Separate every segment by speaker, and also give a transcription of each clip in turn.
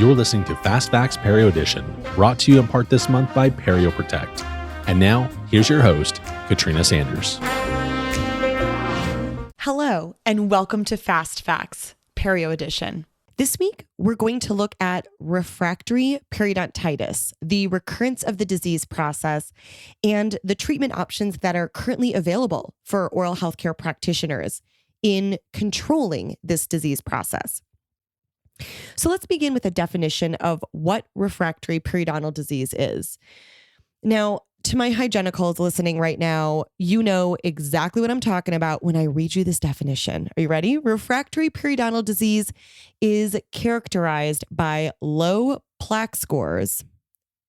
Speaker 1: You're listening to Fast Facts Perio Edition, brought to you in part this month by Perio Protect. And now, here's your host, Katrina Sanders.
Speaker 2: Hello, and welcome to Fast Facts Perio Edition. This week, we're going to look at refractory periodontitis, the recurrence of the disease process, and the treatment options that are currently available for oral healthcare practitioners in controlling this disease process. So let's begin with a definition of what refractory periodontal disease is. Now, to my hygienicals listening right now, you know exactly what I'm talking about when I read you this definition. Are you ready? Refractory periodontal disease is characterized by low plaque scores,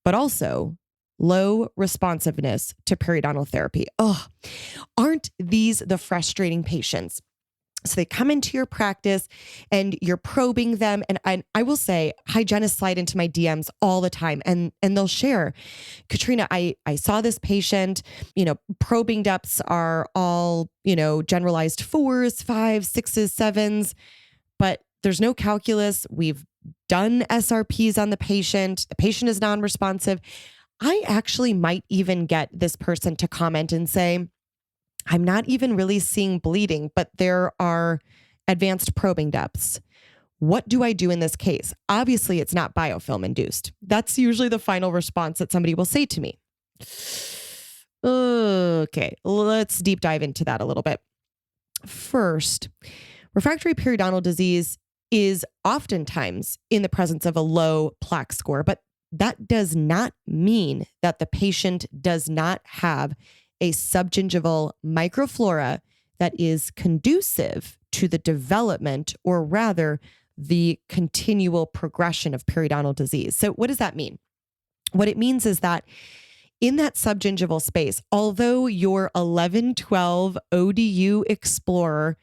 Speaker 2: but also low responsiveness to periodontal therapy. Oh, aren't these the frustrating patients? So they come into your practice and you're probing them. And I will say, hygienists slide into my DMs all the time and they'll share, Katrina, I saw this patient, probing depths are all, generalized 4s, 5s, 6s, 7s, but there's no calculus. We've done SRPs on the patient. The patient is non-responsive. I actually might even get this person to comment and say, I'm not even really seeing bleeding, but there are advanced probing depths. What do I do in this case? Obviously, it's not biofilm induced. That's usually the final response that somebody will say to me. Okay, let's deep dive into that a little bit. First, refractory periodontal disease is oftentimes in the presence of a low plaque score, but that does not mean that the patient does not have a subgingival microflora that is conducive to the development, or rather the continual progression of periodontal disease. So what does that mean? What it means is that in that subgingival space, although your 11-12 ODU Explorer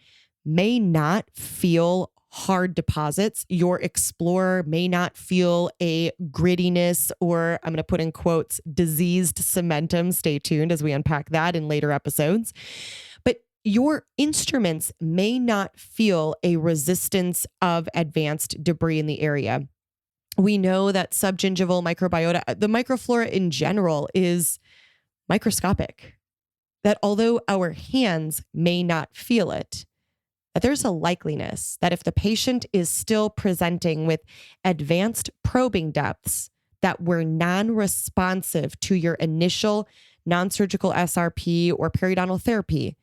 Speaker 2: may not feel hard deposits, your Explorer may not feel a grittiness or, I'm going to put in quotes, diseased cementum. Stay tuned as we unpack that in later episodes. But your instruments may not feel a resistance of advanced debris in the area. We know that subgingival microbiota, the microflora in general, is microscopic. That although our hands may not feel it, that there's a likeliness that if the patient is still presenting with advanced probing depths that were non-responsive to your initial non-surgical SRP or periodontal therapy,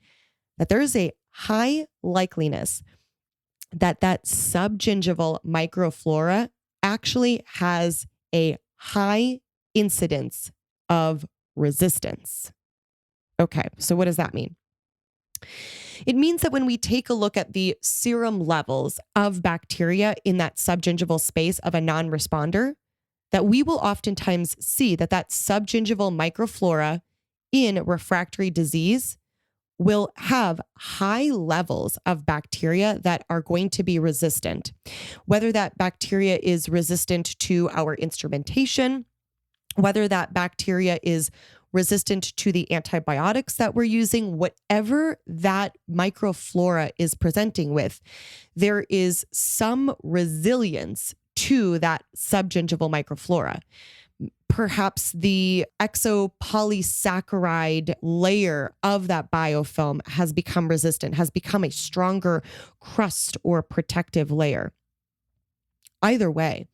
Speaker 2: that there is a high likeliness that that subgingival microflora actually has a high incidence of resistance. Okay, so what does that mean? It means that when we take a look at the serum levels of bacteria in that subgingival space of a non-responder, that we will oftentimes see that that subgingival microflora in refractory disease will have high levels of bacteria that are going to be resistant. Whether that bacteria is resistant to our instrumentation, whether that bacteria is resistant to the antibiotics that we're using, whatever that microflora is presenting with, there is some resilience to that subgingival microflora. Perhaps the exopolysaccharide layer of that biofilm has become resistant, has become a stronger crust or protective layer. Either way,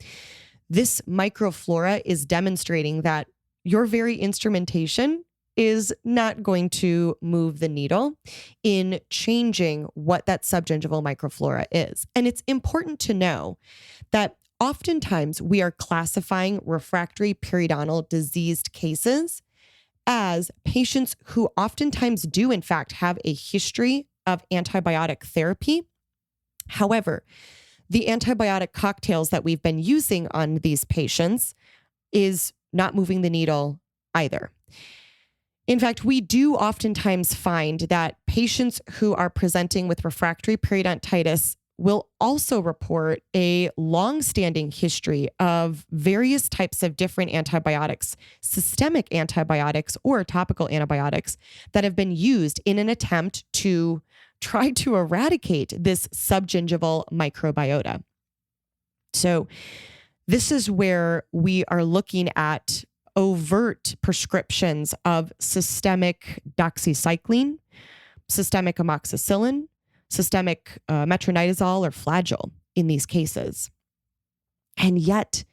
Speaker 2: this microflora is demonstrating that your very instrumentation is not going to move the needle in changing what that subgingival microflora is. And it's important to know that oftentimes we are classifying refractory periodontal diseased cases as patients who oftentimes do in fact have a history of antibiotic therapy. However, the antibiotic cocktails that we've been using on these patients is not moving the needle either. In fact, we do oftentimes find that patients who are presenting with refractory periodontitis will also report a long-standing history of various types of different antibiotics, systemic antibiotics or topical antibiotics that have been used in an attempt to try to eradicate this subgingival microbiota. So This is where we are looking at overt prescriptions of systemic doxycycline, systemic amoxicillin, systemic metronidazole or Flagyl in these cases. And yet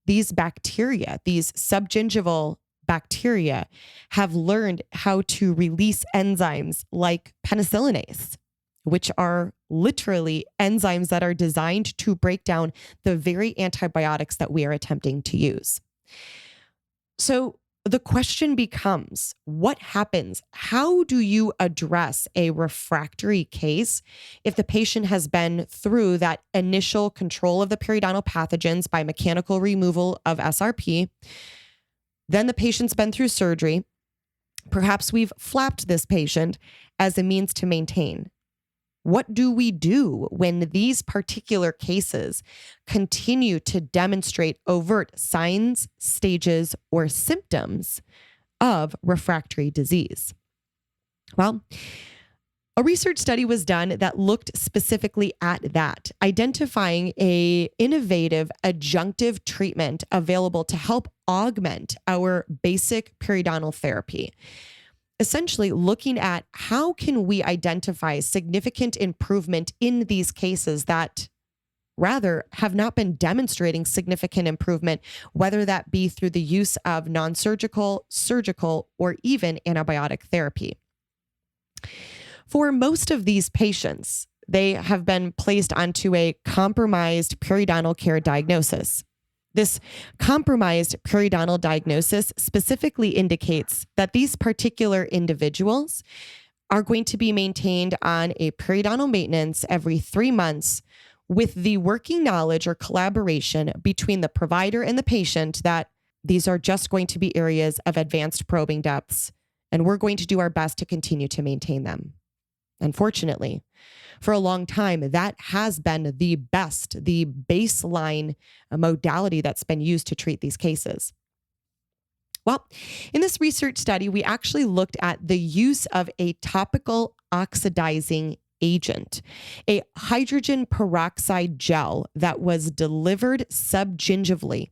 Speaker 2: these bacteria, these subgingival bacteria, have learned how to release enzymes like penicillinase, which are literally enzymes that are designed to break down the very antibiotics that we are attempting to use. So the question becomes, what happens? How do you address a refractory case if the patient has been through that initial control of the periodontal pathogens by mechanical removal of SRP? Then the patient's been through surgery. Perhaps we've flapped this patient as a means to maintain. What do we do when these particular cases continue to demonstrate overt signs, stages, or symptoms of refractory disease? Well, a research study was done that looked specifically at that, identifying an innovative adjunctive treatment available to help augment our basic periodontal therapy. Essentially looking at how can we identify significant improvement in these cases that rather have not been demonstrating significant improvement, whether that be through the use of non-surgical, surgical, or even antibiotic therapy. For most of these patients, they have been placed onto a compromised periodontal care diagnosis. This compromised periodontal diagnosis specifically indicates that these particular individuals are going to be maintained on a periodontal maintenance every 3 months with the working knowledge or collaboration between the provider and the patient that these are just going to be areas of advanced probing depths, and we're going to do our best to continue to maintain them. Unfortunately, for a long time, that has been the best, the baseline modality that's been used to treat these cases. Well, in this research study, we actually looked at the use of a topical oxidizing agent, a hydrogen peroxide gel that was delivered subgingivally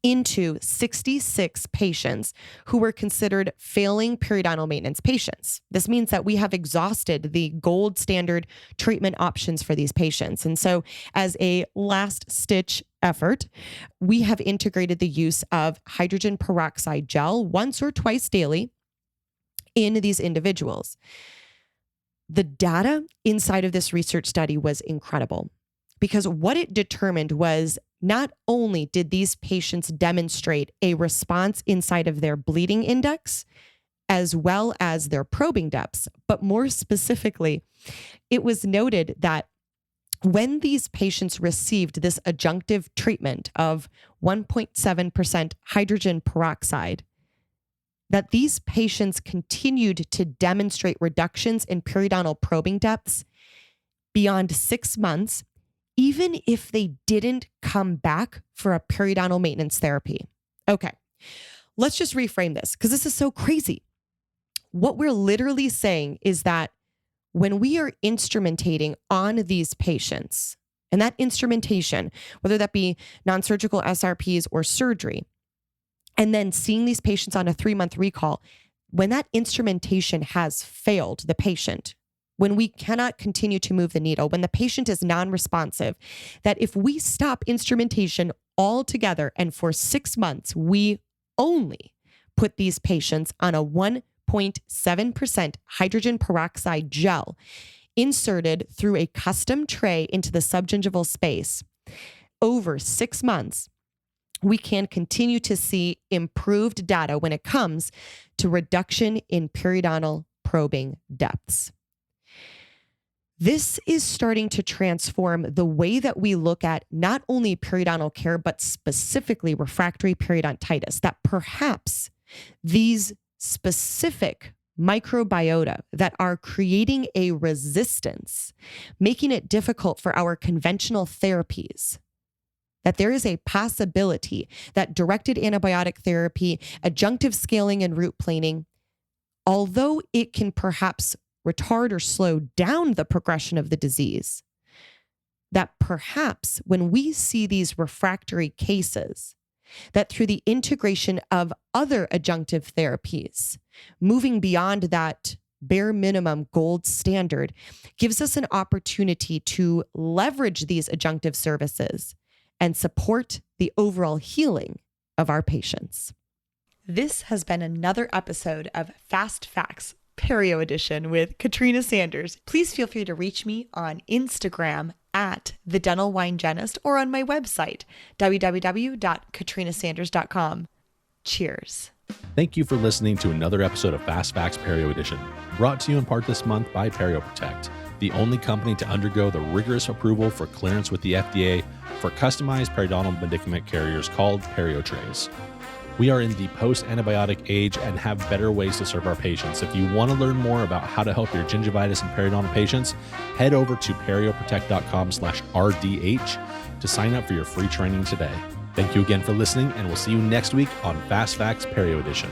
Speaker 2: into 66 patients who were considered failing periodontal maintenance patients. This means that we have exhausted the gold standard treatment options for these patients. And so as a last stitch effort, we have integrated the use of hydrogen peroxide gel once or twice daily in these individuals. The data inside of this research study was incredible because what it determined was not only did these patients demonstrate a response inside of their bleeding index, as well as their probing depths, but more specifically, it was noted that when these patients received this adjunctive treatment of 1.7% hydrogen peroxide, that these patients continued to demonstrate reductions in periodontal probing depths beyond 6 months, even if they didn't come back for a periodontal maintenance therapy. Okay, let's just reframe this because this is so crazy. What we're literally saying is that when we are instrumentating on these patients, and that instrumentation, whether that be non-surgical SRPs or surgery, and then seeing these patients on a 3-month recall, when that instrumentation has failed the patient, when we cannot continue to move the needle, when the patient is non-responsive, that if we stop instrumentation altogether and for 6 months, we only put these patients on a 1.7% hydrogen peroxide gel inserted through a custom tray into the subgingival space over 6 months, we can continue to see improved data when it comes to reduction in periodontal probing depths. This is starting to transform the way that we look at not only periodontal care, but specifically refractory periodontitis, that perhaps these specific microbiota that are creating a resistance, making it difficult for our conventional therapies, that there is a possibility that directed antibiotic therapy, adjunctive scaling and root planing, although it can perhaps retard or slow down the progression of the disease, that perhaps when we see these refractory cases, that through the integration of other adjunctive therapies, moving beyond that bare minimum gold standard gives us an opportunity to leverage these adjunctive services and support the overall healing of our patients. This has been another episode of Fast Facts Perio Edition with Katrina Sanders. Please feel free to reach me on Instagram at The Dental Wine Genist or on my website, www.katrinasanders.com. Cheers.
Speaker 1: Thank you for listening to another episode of Fast Facts Perio Edition, brought to you in part this month by Perio Protect, the only company to undergo the rigorous approval for clearance with the FDA for customized periodontal medicament carriers called Perio trays. We are in the post-antibiotic age and have better ways to serve our patients. If you want to learn more about how to help your gingivitis and periodontal patients, head over to perioprotect.com/RDH to sign up for your free training today. Thank you again for listening, and we'll see you next week on Fast Facts Perio Edition.